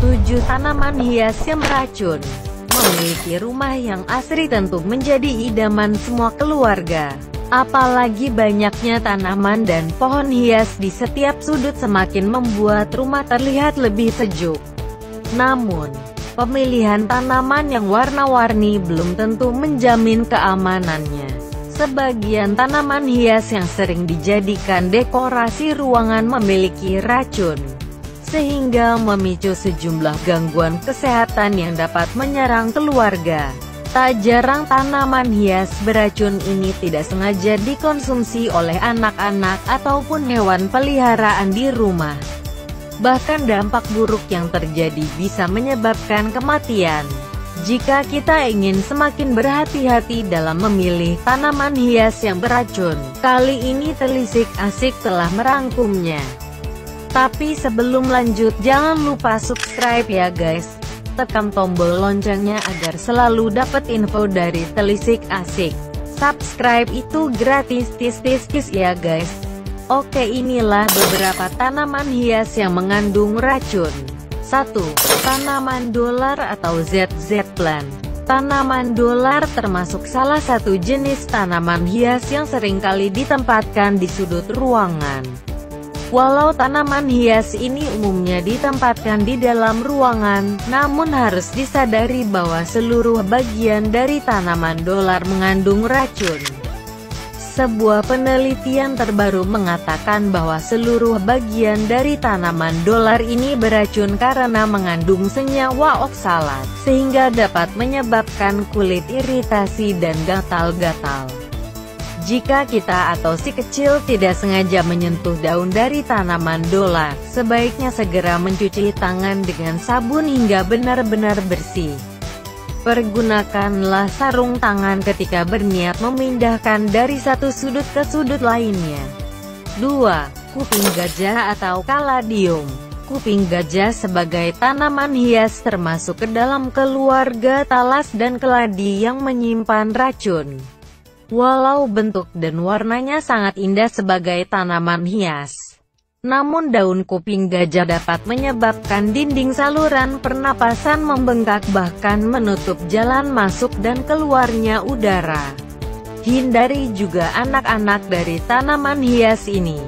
7 tanaman hias yang beracun. Memiliki rumah yang asri tentu menjadi idaman semua keluarga. Apalagi banyaknya tanaman dan pohon hias di setiap sudut semakin membuat rumah terlihat lebih sejuk. Namun, pemilihan tanaman yang warna-warni belum tentu menjamin keamanannya. Sebagian tanaman hias yang sering dijadikan dekorasi ruangan memiliki racun, sehingga memicu sejumlah gangguan kesehatan yang dapat menyerang keluarga. Tak jarang tanaman hias beracun ini tidak sengaja dikonsumsi oleh anak-anak ataupun hewan peliharaan di rumah. Bahkan dampak buruk yang terjadi bisa menyebabkan kematian. Jika kita ingin semakin berhati-hati dalam memilih tanaman hias yang beracun, kali ini Telisik Asik telah merangkumnya. Tapi sebelum lanjut, jangan lupa subscribe ya guys. Tekan tombol loncengnya agar selalu dapat info dari Telisik Asik. Subscribe itu gratis, tis ya guys. Oke, inilah beberapa tanaman hias yang mengandung racun. 1. Tanaman dolar atau ZZ plant. Tanaman dolar termasuk salah satu jenis tanaman hias yang seringkali ditempatkan di sudut ruangan. Walau tanaman hias ini umumnya ditempatkan di dalam ruangan, namun harus disadari bahwa seluruh bagian dari tanaman dolar mengandung racun. Sebuah penelitian terbaru mengatakan bahwa seluruh bagian dari tanaman dolar ini beracun karena mengandung senyawa oksalat, sehingga dapat menyebabkan kulit iritasi dan gatal-gatal. Jika kita atau si kecil tidak sengaja menyentuh daun dari tanaman dolar, sebaiknya segera mencuci tangan dengan sabun hingga benar-benar bersih. Pergunakanlah sarung tangan ketika berniat memindahkan dari satu sudut ke sudut lainnya. 2. Kuping gajah atau kaladium. Kuping gajah sebagai tanaman hias termasuk ke dalam keluarga talas dan keladi yang menyimpan racun. Walau bentuk dan warnanya sangat indah sebagai tanaman hias, namun daun kuping gajah dapat menyebabkan dinding saluran pernapasan membengkak bahkan menutup jalan masuk dan keluarnya udara. Hindari juga anak-anak dari tanaman hias ini.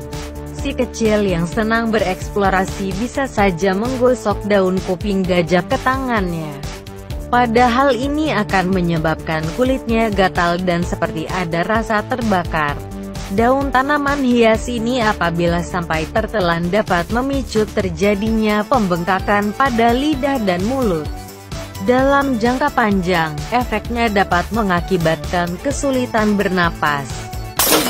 Si kecil yang senang bereksplorasi bisa saja menggosok daun kuping gajah ke tangannya. Padahal ini akan menyebabkan kulitnya gatal dan seperti ada rasa terbakar. Daun tanaman hias ini apabila sampai tertelan dapat memicu terjadinya pembengkakan pada lidah dan mulut. Dalam jangka panjang, efeknya dapat mengakibatkan kesulitan bernapas.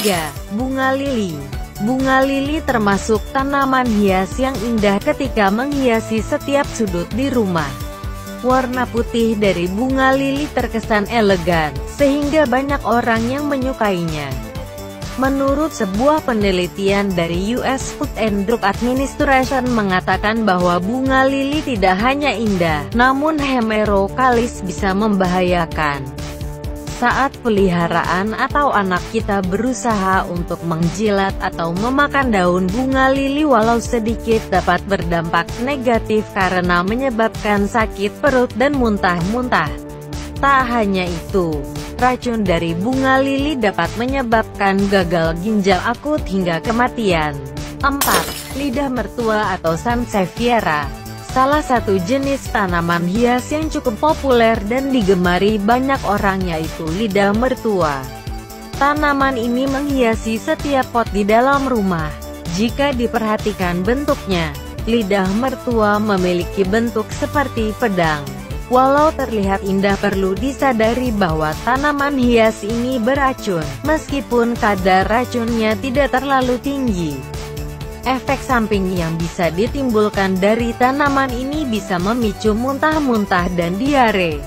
3. Bunga lili. Bunga lili termasuk tanaman hias yang indah ketika menghiasi setiap sudut di rumah. Warna putih dari bunga lili terkesan elegan, sehingga banyak orang yang menyukainya. Menurut sebuah penelitian dari US Food and Drug Administration mengatakan bahwa bunga lili tidak hanya indah, namun hemerokalis bisa membahayakan. Saat peliharaan atau anak kita berusaha untuk menjilat atau memakan daun bunga lili walau sedikit dapat berdampak negatif karena menyebabkan sakit perut dan muntah-muntah. Tak hanya itu, racun dari bunga lili dapat menyebabkan gagal ginjal akut hingga kematian. 4. Lidah mertua atau Sansevieria. Salah satu jenis tanaman hias yang cukup populer dan digemari banyak orang yaitu lidah mertua. Tanaman ini menghiasi setiap pot di dalam rumah. Jika diperhatikan bentuknya, lidah mertua memiliki bentuk seperti pedang. Walau terlihat indah, perlu disadari bahwa tanaman hias ini beracun, meskipun kadar racunnya tidak terlalu tinggi. Efek samping yang bisa ditimbulkan dari tanaman ini bisa memicu muntah-muntah dan diare.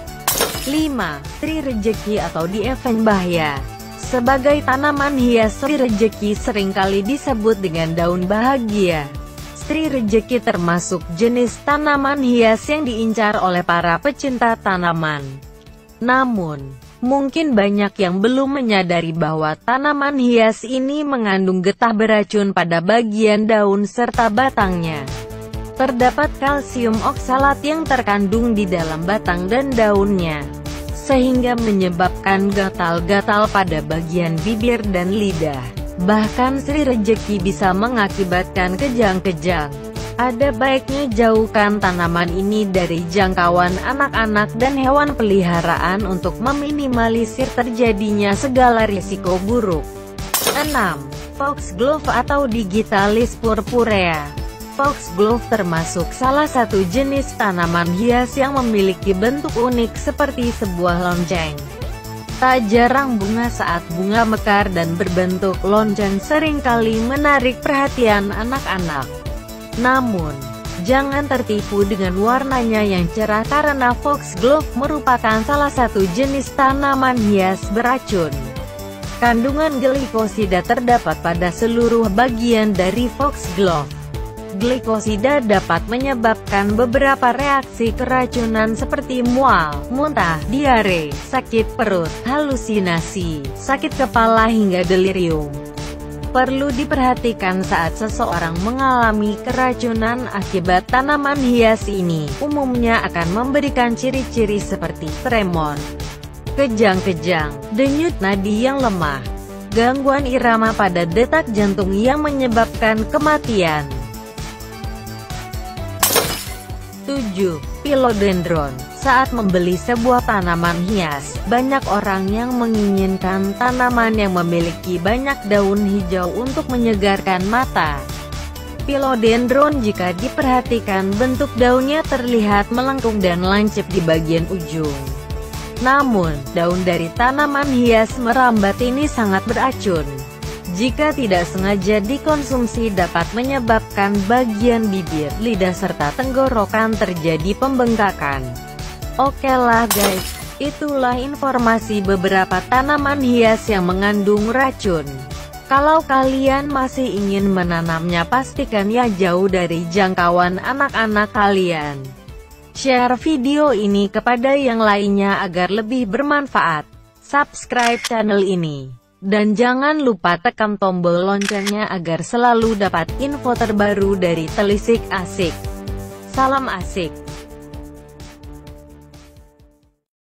5. Tri rejeki atau Diefenbachia. Sebagai tanaman hias, tri rejeki seringkali disebut dengan daun bahagia. Tri rejeki termasuk jenis tanaman hias yang diincar oleh para pecinta tanaman. Namun, mungkin banyak yang belum menyadari bahwa tanaman hias ini mengandung getah beracun pada bagian daun serta batangnya. Terdapat kalsium oksalat yang terkandung di dalam batang dan daunnya, sehingga menyebabkan gatal-gatal pada bagian bibir dan lidah. Bahkan Sri Rejeki bisa mengakibatkan kejang-kejang. Ada baiknya jauhkan tanaman ini dari jangkauan anak-anak dan hewan peliharaan untuk meminimalisir terjadinya segala risiko buruk. 6. Foxglove atau Digitalis purpurea. Foxglove termasuk salah satu jenis tanaman hias yang memiliki bentuk unik seperti sebuah lonceng. Tak jarang bunga saat bunga mekar dan berbentuk lonceng seringkali menarik perhatian anak-anak. Namun, jangan tertipu dengan warnanya yang cerah karena foxglove merupakan salah satu jenis tanaman hias beracun. Kandungan glikosida terdapat pada seluruh bagian dari foxglove. Glikosida dapat menyebabkan beberapa reaksi keracunan seperti mual, muntah, diare, sakit perut, halusinasi, sakit kepala hingga delirium. Perlu diperhatikan saat seseorang mengalami keracunan akibat tanaman hias ini, umumnya akan memberikan ciri-ciri seperti tremor, kejang-kejang, denyut nadi yang lemah, gangguan irama pada detak jantung yang menyebabkan kematian. 7. Philodendron. Saat membeli sebuah tanaman hias, banyak orang yang menginginkan tanaman yang memiliki banyak daun hijau untuk menyegarkan mata. Philodendron jika diperhatikan bentuk daunnya terlihat melengkung dan lancip di bagian ujung. Namun, daun dari tanaman hias merambat ini sangat beracun. Jika tidak sengaja dikonsumsi dapat menyebabkan bagian bibir, lidah serta tenggorokan terjadi pembengkakan. Oke lah guys, itulah informasi beberapa tanaman hias yang mengandung racun. Kalau kalian masih ingin menanamnya pastikan ya jauh dari jangkauan anak-anak kalian. Share video ini kepada yang lainnya agar lebih bermanfaat. Subscribe channel ini. Dan jangan lupa tekan tombol loncengnya agar selalu dapat info terbaru dari Telisik Asik. Salam asik.